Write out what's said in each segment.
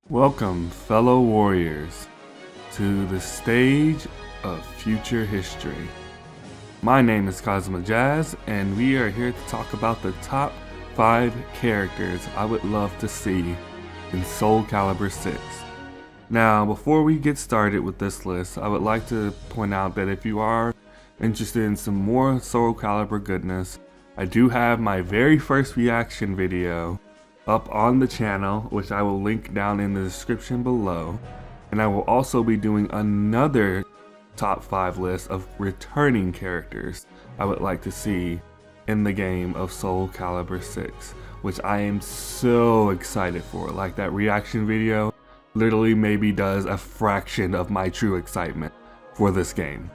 Welcome, fellow warriors, to the stage of future history. My name is Cosmo Jazz, and we are here to talk about the top 5 characters I would love to see in Soul Calibur 6. Now, before we get started with this list, I would like to point out that if you are interested in some more Soul Calibur goodness, I do have my very first reaction video up on the channel, which I will link down in the description below, and I will also be doing another top 5 list of returning characters I would like to see in the game of Soul Calibur 6, which I am so excited for. Like, that reaction video literally maybe does a fraction of my true excitement for this game.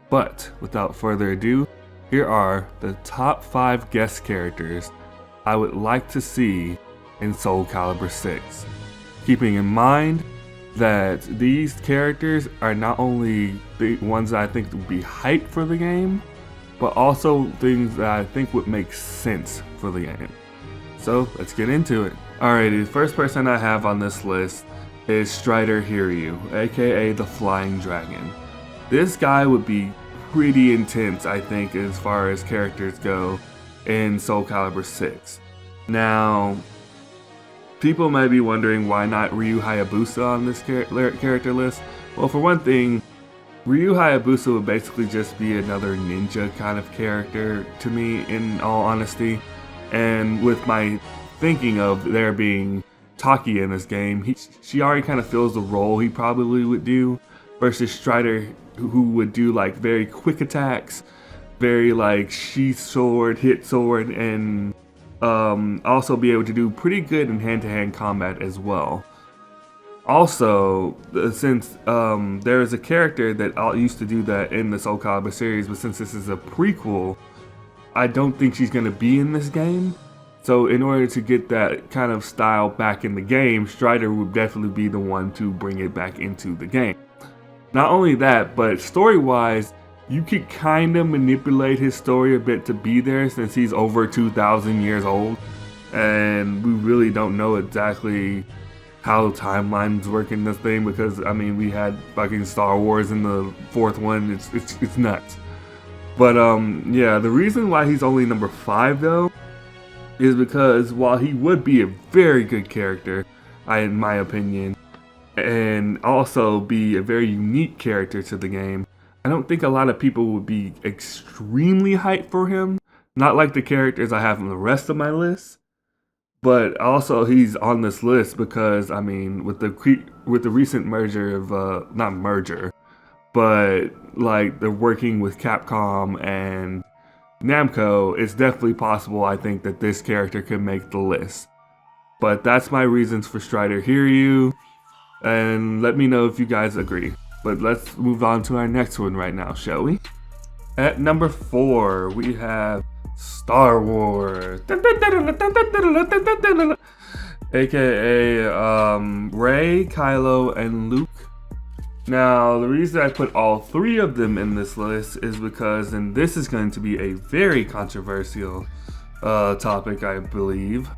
But without further ado, here are the top 5 guest characters I would like to see in Soul Calibur 6. Keeping in mind that these characters are not only the ones that I think would be hyped for the game, but also things that I think would make sense for the game. So let's get into it. Alrighty, the first person I have on this list is Strider Hiryu, aka the Flying Dragon. This guy would be pretty intense, I think, as far as characters go in Soul Calibur 6. Now, people might be wondering why not Ryu Hayabusa on this character list. Well, for one thing, Ryu Hayabusa would basically just be another ninja kind of character to me, in all honesty. And with my thinking of there being Taki in this game, she already kind of fills the role he probably would do, versus Strider, who would do like very quick attacks, very like sheath sword, hit sword, and also be able to do pretty good in hand-to-hand combat as well. Also, since there is a character that used to do that in the Soul Calibur series, but since this is a prequel, I don't think she's going to be in this game. So in order to get that kind of style back in the game, Strider would definitely be the one to bring it back into the game. Not only that, but story-wise, you could kind of manipulate his story a bit to be there, since he's over 2,000 years old, and we really don't know exactly how the timelines work in this thing, because I mean, we had fucking Star Wars in the 4th one. It's nuts. But yeah, the reason why he's only number 5 though is because while he would be a very good character, in my opinion, and also be a very unique character to the game, I don't think a lot of people would be extremely hyped for him. Not like the characters I have on the rest of my list, but also he's on this list because, I mean, with the recent merger of not merger, but like they're working with Capcom and Namco, it's definitely possible, I think, that this character could make the list. But that's my reasons for Strider Hiryu, and let me know if you guys agree. But let's move on to our next one right now, shall we? At number 4, we have Star Wars, aka Rey, Kylo, and Luke. Now, the reason I put all 3 of them in this list is because, and this is going to be a very controversial topic, I believe,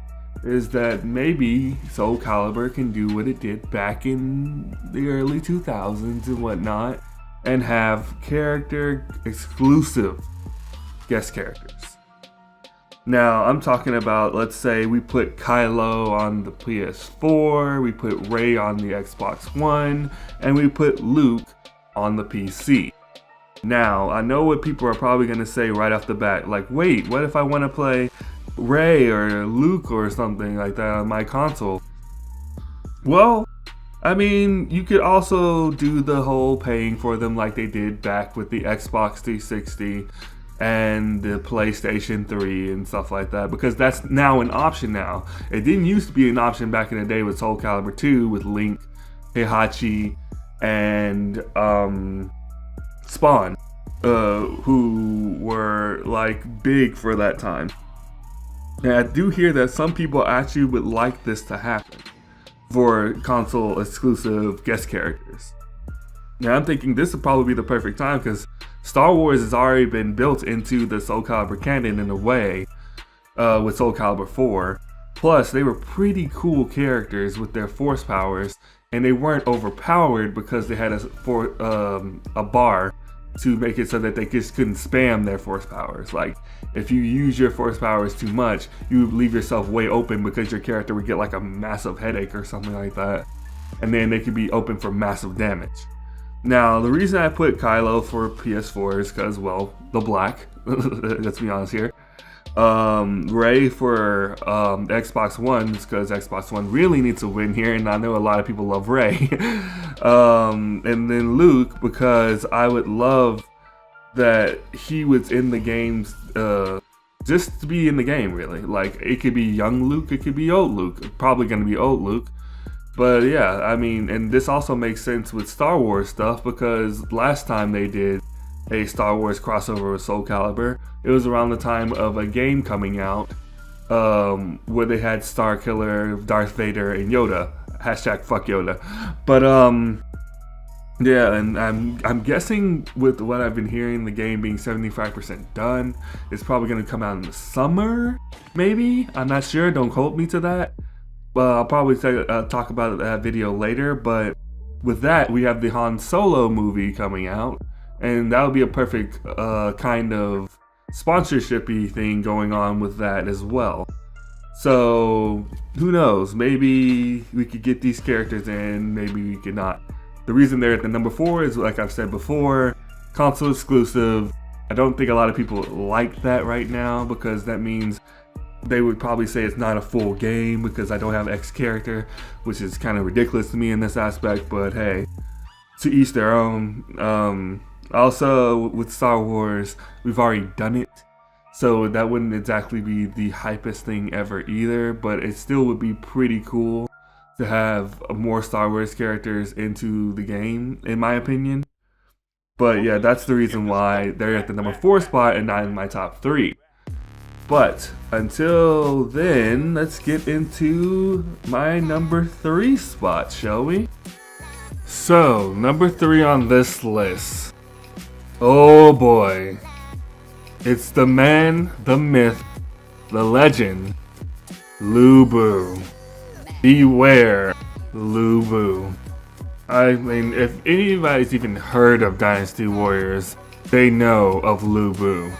is that maybe Soul Calibur can do what it did back in the early 2000s and whatnot, and have character exclusive guest characters. Now, I'm talking about, let's say we put Kylo on the PS4, we put Rey on the Xbox One, and we put Luke on the PC. Now, I know what people are probably going to say right off the bat, like, wait, what if I want to play Rey or Luke or something like that on my console? Well, I mean, you could also do the whole paying for them like they did back with the Xbox 360 and the PlayStation 3 and stuff like that, because that's now an option now. It didn't used to be an option back in the day with Soul Calibur 2 with Link, Heihachi, and Spawn, who were like big for that time. And I do hear that some people actually would like this to happen for console exclusive guest characters. Now I'm thinking this would probably be the perfect time because Star Wars has already been built into the Soul Calibur canon in a way with Soul Calibur 4. Plus, they were pretty cool characters with their force powers, and they weren't overpowered because they had a bar to make it so that they just couldn't spam their force powers. Like, if you use your force powers too much, you would leave yourself way open because your character would get like a massive headache or something like that. And then they could be open for massive damage. Now, the reason I put Kylo for PS4 is because, well, the black. Let's be honest here. Ray for Xbox One is because Xbox One really needs to win here, and I know a lot of people love Ray. And then Luke because I would love that he was in the games just to be in the game, really. Like, it could be young Luke, it could be old Luke. Probably going to be old Luke. But yeah, I mean, and this also makes sense with Star Wars stuff because last time they did a Star Wars crossover with Soul Calibur, it was around the time of a game coming out where they had Starkiller, Darth Vader, and Yoda. Hashtag fuck Yoda. But yeah, and I'm guessing with what I've been hearing, the game being 75% done, it's probably going to come out in the summer, maybe? I'm not sure, don't quote me to that. Well, I'll probably talk about that video later, but with that, we have the Han Solo movie coming out, and that would be a perfect kind of sponsorship-y thing going on with that as well. So, who knows, maybe we could get these characters in, maybe we could not. The reason they're at the number 4 is, like I've said before, console exclusive. I don't think a lot of people like that right now because that means they would probably say it's not a full game because I don't have X character, which is kind of ridiculous to me in this aspect, but hey, to each their own. Also, with Star Wars, we've already done it, so that wouldn't exactly be the hypest thing ever either, but it still would be pretty cool to have more Star Wars characters into the game, in my opinion. But yeah, that's the reason why they're at the number 4 spot and not in my top 3. But until then, let's get into my number 3 spot, shall we? So, number 3 on this list. Oh boy. It's the man, the myth, the legend, Lubu. Beware, Lubu. I mean, if anybody's even heard of Dynasty Warriors, they know of Lubu.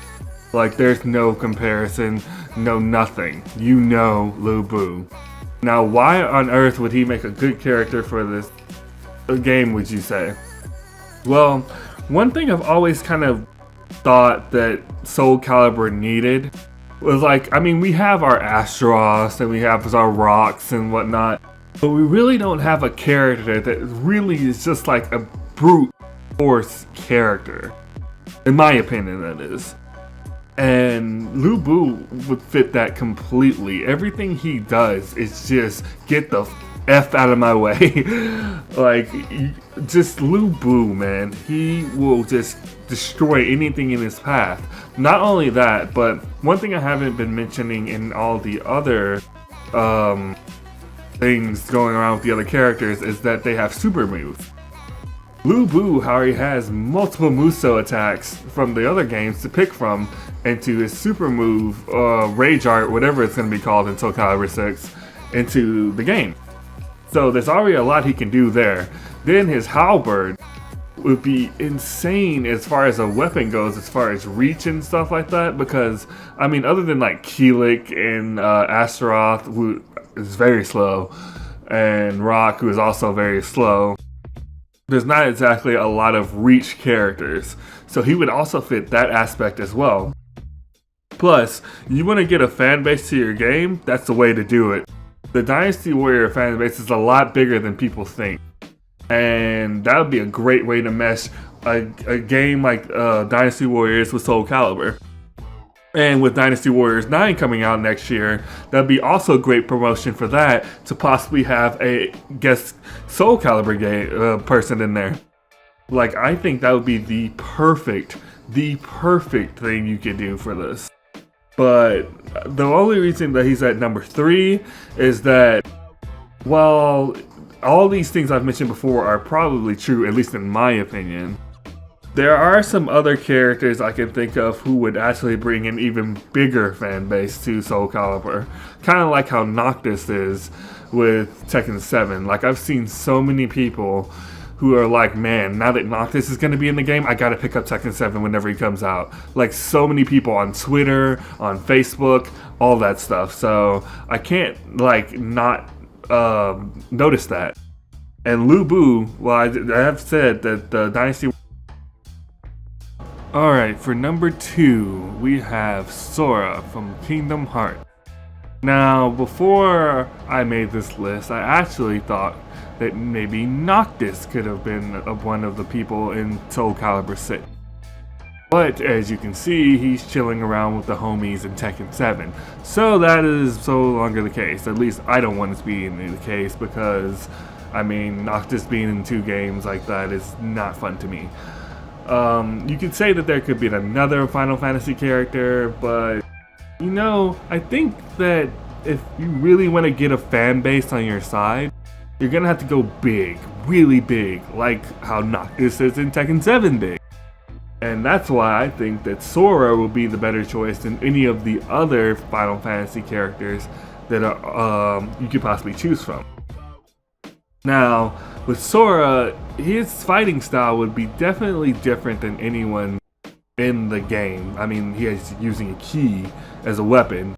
Like, there's no comparison, no nothing. You know Lubu. Now, why on earth would he make a good character for this game, would you say? Well, one thing I've always kind of thought that Soul Calibur needed was, like, I mean, we have our Astaroths and we have our rocks and whatnot, but we really don't have a character that really is just like a brute force character. In my opinion, that is. And Lubu would fit that completely. Everything he does is just get the F out of my way. Like, just Lubu, man. He will just destroy anything in his path. Not only that, but one thing I haven't been mentioning in all the other things going around with the other characters is that they have super moves. Lubu, how he has multiple Muso attacks from the other games to pick from into his super move, Rage Art, whatever it's going to be called in Soul Calibur 6, into the game. So there's already a lot he can do there. Then his Halberd would be insane as far as a weapon goes, as far as reach and stuff like that, because, I mean, other than like Keelik and Astaroth, who is very slow, and Rock, who is also very slow, there's not exactly a lot of reach characters. So he would also fit that aspect as well. Plus, you want to get a fan base to your game, that's the way to do it. The Dynasty Warrior fan base is a lot bigger than people think. And that would be a great way to mesh a game like Dynasty Warriors with Soul Calibur. And with Dynasty Warriors 9 coming out next year, that'd be also great promotion for that, to possibly have a guest Soul Calibur game, person in there. Like, I think that would be the perfect thing you could do for this. But the only reason that he's at number 3 is that, well, all these things I've mentioned before are probably true, at least in my opinion. There are some other characters I can think of who would actually bring an even bigger fan base to Soul Calibur. Kind of like how Noctis is with Tekken 7. Like, I've seen so many people who are like, man, now that Noctis is going to be in the game, I gotta pick up Tekken 7 whenever he comes out. Like, so many people on Twitter, on Facebook, all that stuff. So I can't, like, not notice that. And Lubu, well, I have said that the Dynasty... Alright, for number 2, we have Sora from Kingdom Hearts. Now, before I made this list, I actually thought that maybe Noctis could have been one of the people in Soul Calibur 6. But as you can see, he's chilling around with the homies in Tekken 7. So that is no longer the case. At least I don't want it to be the case, because, I mean, Noctis being in 2 games like that is not fun to me. You could say that there could be another Final Fantasy character, but, you know, I think that if you really want to get a fan base on your side, you're gonna have to go big, really big, like how Noctis is in Tekken 7 big. And that's why I think that Sora will be the better choice than any of the other Final Fantasy characters that are, you could possibly choose from. Now, with Sora, his fighting style would be definitely different than anyone in the game. I mean, he is using a key as a weapon,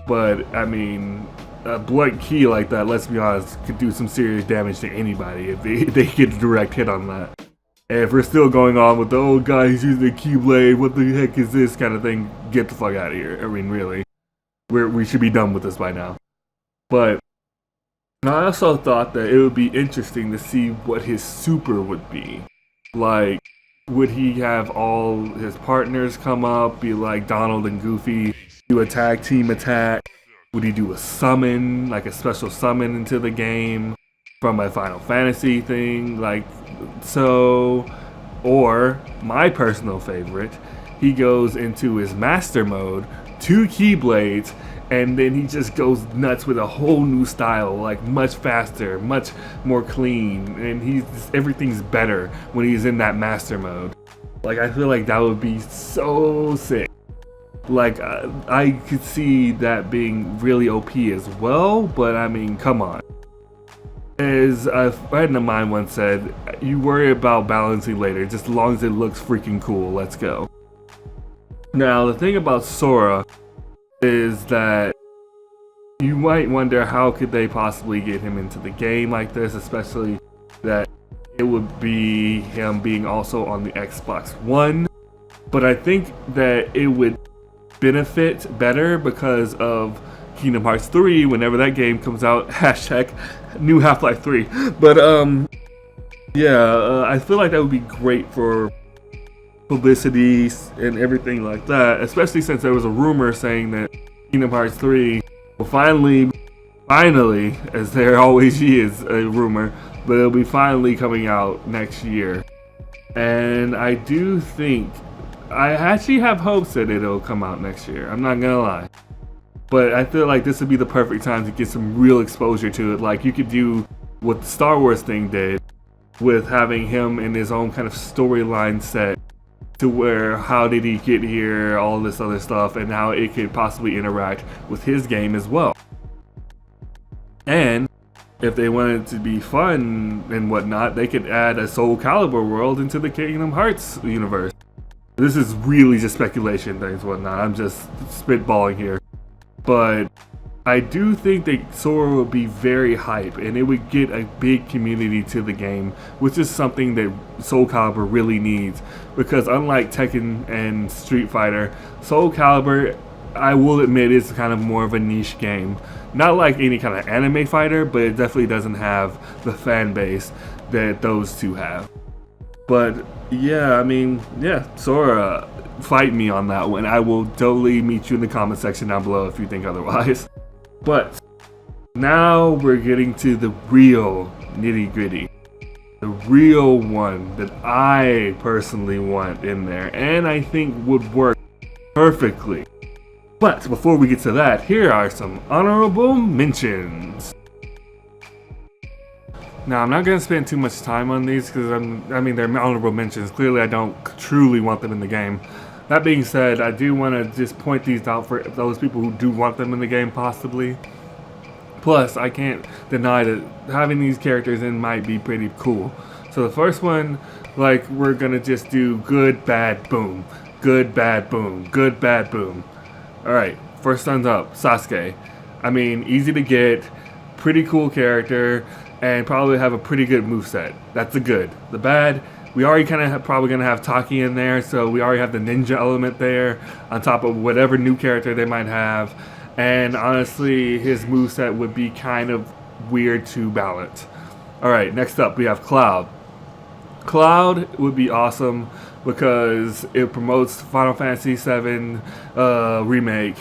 but I mean, a blunt key like that, let's be honest, could do some serious damage to anybody if they get a direct hit on that. And if we're still going on with the old guy who's using a keyblade, what the heck is this kind of thing, get the fuck out of here. I mean, really. We should be done with this by now. But I also thought that it would be interesting to see what his super would be. Like, would he have all his partners come up, be like Donald and Goofy, do a tag team attack? Would he do a summon, like a special summon into the game from a Final Fantasy thing? Like, so, or my personal favorite, he goes into his master mode, 2 keyblades, and then he just goes nuts with a whole new style, like much faster, much more clean, and everything's better when he's in that master mode. Like, I feel like that would be so sick. Like, I could see that being really OP as well, but I mean, come on. As a friend of mine once said, you worry about balancing later, just as long as it looks freaking cool, let's go. Now, the thing about Sora is that you might wonder how could they possibly get him into the game like this, especially that it would be him being also on the Xbox One. But I think that it would benefit better because of Kingdom Hearts 3 whenever that game comes out, hashtag new Half-Life 3. But yeah, I feel like that would be great for publicity and everything like that, especially since there was a rumor saying that Kingdom Hearts 3 will finally, as there always is a rumor, but it'll be finally coming out next year. And I do think, I actually have hopes that it'll come out next year, I'm not gonna lie. But I feel like this would be the perfect time to get some real exposure to it. Like, you could do what the Star Wars thing did with having him in his own kind of storyline set, to where how did he get here, all this other stuff, and how it could possibly interact with his game as well. And if they wanted to be fun and whatnot, they could add a Soul Calibur world into the Kingdom Hearts universe. This is really just speculation, things whatnot, I'm just spitballing here. But I do think that Sora would be very hype, and it would get a big community to the game, which is something that Soul Calibur really needs. Because unlike Tekken and Street Fighter, Soul Calibur, I will admit, is kind of more of a niche game. Not like any kind of anime fighter, but it definitely doesn't have the fan base that those two have. But yeah, I mean, yeah, Sora, fight me on that one. I will totally meet you in the comment section down below if you think otherwise. But now we're getting to the real nitty gritty. The real one that I personally want in there, and I think would work perfectly. But before we get to that, here are some honorable mentions. Now, I'm not going to spend too much time on these because I mean, they're honorable mentions. Clearly, I don't truly want them in the game. That being said, I do want to just point these out for those people who do want them in the game, possibly. Plus, I can't deny that having these characters in might be pretty cool. So the first one, like, we're going to just do good, bad, boom. Good, bad, boom. Good, bad, boom. Alright, first one's up, Sasuke. I mean, easy to get, pretty cool character, and probably have a pretty good moveset. That's the good. The bad, we already kind of probably going to have Taki in there, so we already have the ninja element there, on top of whatever new character they might have. And honestly, his moveset would be kind of weird to balance. Alright, next up we have Cloud. Cloud would be awesome because it promotes Final Fantasy VII Remake.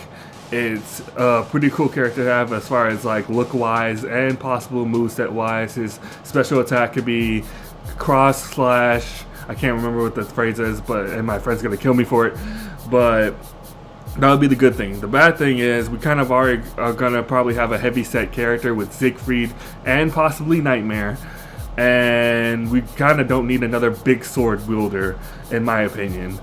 It's a pretty cool character to have as far as like look wise and possible moveset wise. His special attack could be cross slash, I can't remember what the phrase is, but and my friend's gonna kill me for it, but that would be the good thing. The bad thing is we kind of already are gonna probably have a heavy set character with Siegfried and possibly Nightmare, and we kind of don't need another big sword wielder in my opinion.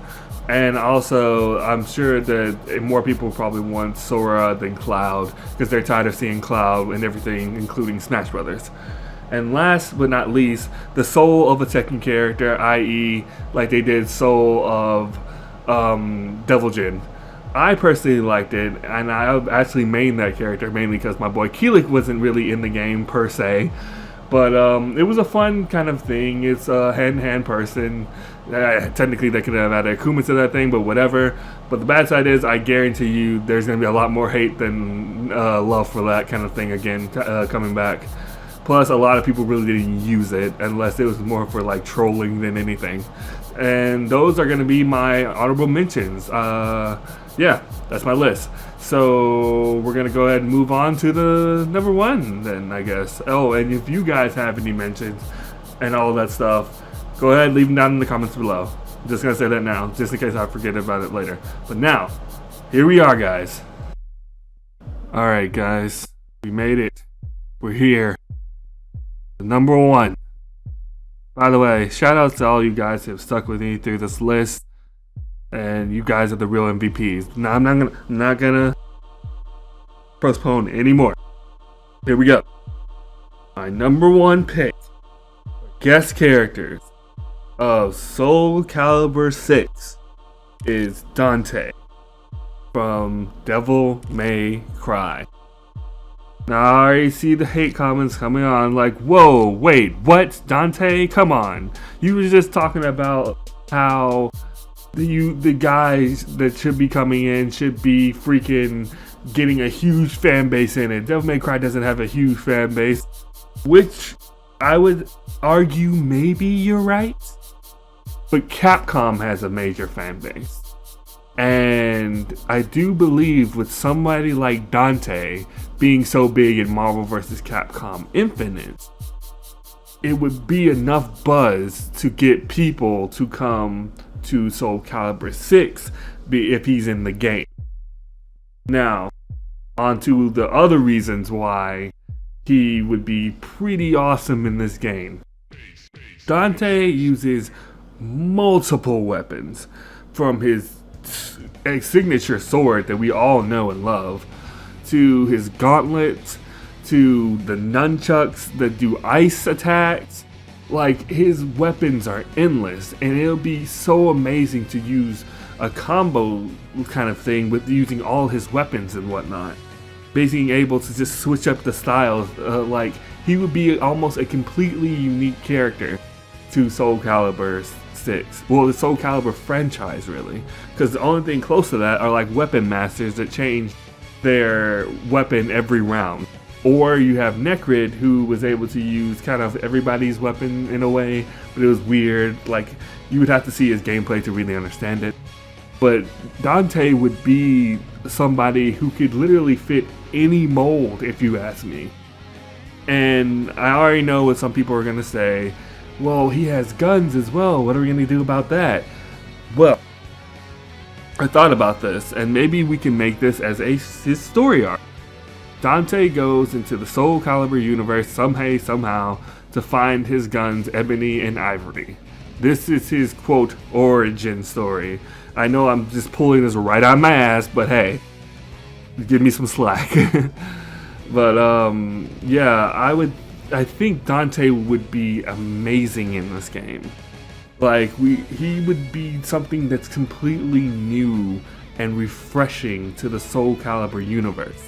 And also, I'm sure that more people probably want Sora than Cloud because they're tired of seeing Cloud and everything, including Smash Brothers. And last but not least, the soul of a Tekken character, i.e., like they did Soul of Devil Jin. I personally liked it, and I actually mained that character mainly because my boy Keelik wasn't really in the game per se. But it was a fun kind of thing. It's a hand-to-hand person. Technically, they could have added Akuma to that thing, but whatever. But the bad side is, I guarantee you, there's going to be a lot more hate than love for that kind of thing again coming back. Plus, a lot of people really didn't use it, unless it was more for like trolling than anything. And those are going to be my honorable mentions. Yeah, that's my list. So we're going to go ahead and move on to the number one then, I guess. Oh, and if you guys have any mentions and all that stuff, go ahead and leave them down in the comments below. I'm just going to say that now, just in case I forget about it later. But now, here we are, guys. Alright, guys. We made it. We're here. The number one. By the way, shout out to all you guys who have stuck with me through this list. And you guys are the real MVPs. Now I'm not gonna postpone anymore. Here we go. My number one pick for guest characters of Soul Calibur 6 is Dante from Devil May Cry. Now I already see the hate comments coming on like, whoa, wait, what? Dante? Come on. You were just talking about how the guys that should be coming in should be freaking getting a huge fan base in it. Devil May Cry doesn't have a huge fan base, which I would argue maybe you're right, but Capcom has a major fan base. And I do believe with somebody like Dante being so big in Marvel vs. Capcom Infinite, it would be enough buzz to get people to come to Soul Calibur 6 if he's in the game. Now, on to the other reasons why he would be pretty awesome in this game. Dante uses multiple weapons, from his signature sword that we all know and love, to his gauntlets, to the nunchucks that do ice attacks. Like, his weapons are endless, and it'll be so amazing to use a combo kind of thing with using all his weapons and whatnot. Being able to just switch up the styles, like, he would be almost a completely unique character to Soul Calibur 6. Well, the Soul Calibur franchise, really. Because the only thing close to that are like weapon masters that change their weapon every round. Or you have Necrid, who was able to use kind of everybody's weapon in a way, but it was weird. Like, you would have to see his gameplay to really understand it. But Dante would be somebody who could literally fit any mold, if you ask me. And I already know what some people are going to say. Well, he has guns as well. What are we going to do about that? Well, I thought about this, and maybe we can make this as his story arc. Dante goes into the Soul Calibur universe somehow to find his guns Ebony and Ivory. This is his quote origin story. I know I'm just pulling this right out of my ass, but hey, give me some slack. But yeah, I think Dante would be amazing in this game. Like he would be something that's completely new and refreshing to the Soul Calibur universe,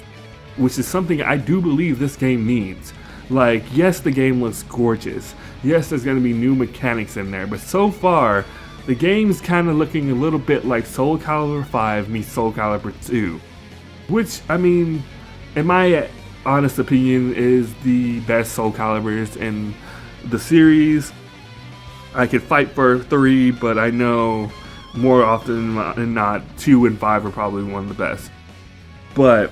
which is something I do believe this game needs. Like, yes, the game looks gorgeous. Yes, there's going to be new mechanics in there, but so far, the game's kind of looking a little bit like Soul Calibur 5 meets Soul Calibur 2. Which, I mean, in my honest opinion, is the best Soul Caliburs in the series. I could fight for 3, but I know more often than not, 2 and 5 are probably one of the best. But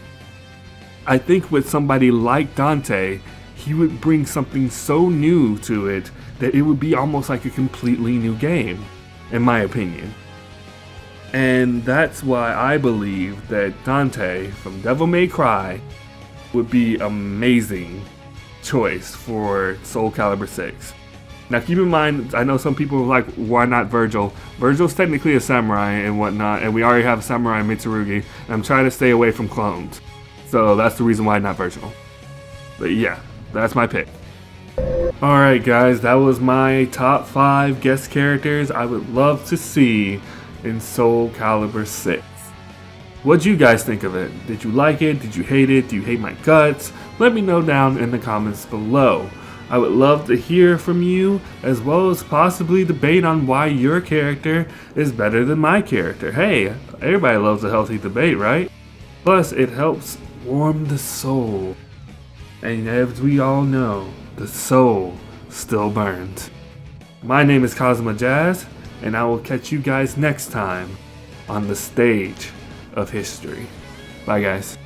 I think with somebody like Dante, he would bring something so new to it that it would be almost like a completely new game, in my opinion. And that's why I believe that Dante from Devil May Cry would be amazing choice for Soul Calibur 6. Now keep in mind, I know some people are like, why not Virgil? Virgil's technically a samurai and whatnot, and we already have Samurai Mitsurugi, and I'm trying to stay away from clones. So that's the reason why not Virgil. But yeah, that's my pick. Alright guys, that was my top 5 guest characters I would love to see in Soul Calibur 6. What'd you guys think of it? Did you like it? Did you hate it? Do you hate my guts? Let me know down in the comments below. I would love to hear from you, as well as possibly debate on why your character is better than my character. Hey, everybody loves a healthy debate, right? Plus, it helps warm the soul. And as we all know, the soul still burns. My name is Cosmo Jazz, and I will catch you guys next time on the stage of history. Bye guys.